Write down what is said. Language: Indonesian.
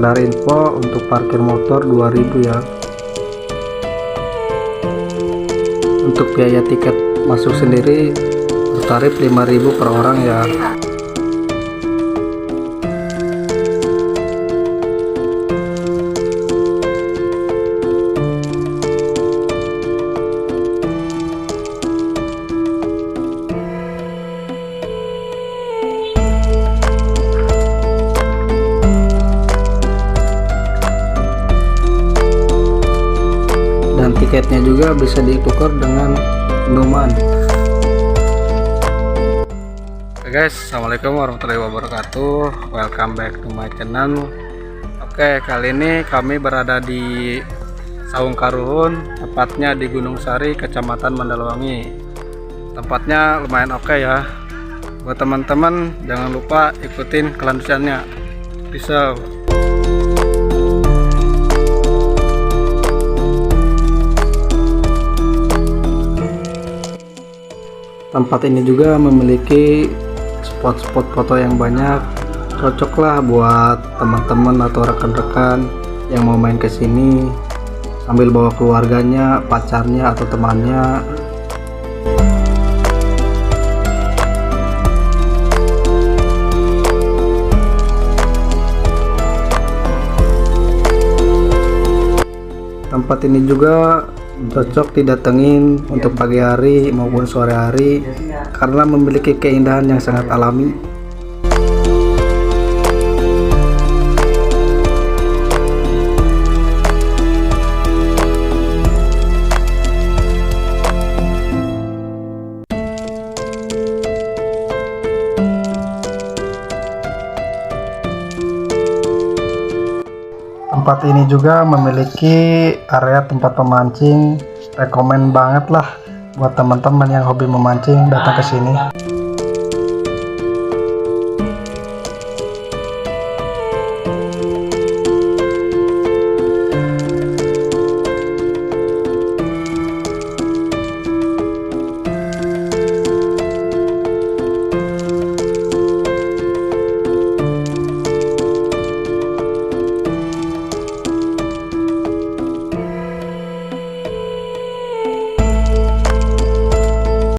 sekedar info, untuk parkir motor 2000 ya. Untuk biaya tiket masuk sendiri bertarif 5000 per orang ya. Dan tiketnya juga bisa ditukar dengan minuman. Oke guys, assalamualaikum warahmatullahi wabarakatuh. Welcome back to my channel. Oke, kali ini kami berada di Saung Karuhun, tepatnya di Gunung Sari, Kecamatan Mandalawangi. Tempatnya lumayan oke ya. Buat teman-teman jangan lupa ikutin kelanjutannya. Bisa. Tempat ini juga memiliki spot-spot foto yang banyak, cocoklah buat teman-teman atau rekan-rekan yang mau main ke sini sambil bawa keluarganya, pacarnya atau temannya. Tempat ini juga cocok didatengin untuk pagi hari maupun sore hari karena memiliki keindahan yang sangat alami. Tempat ini juga memiliki area tempat pemancing, rekomen banget lah buat teman-teman yang hobi memancing datang ke sini.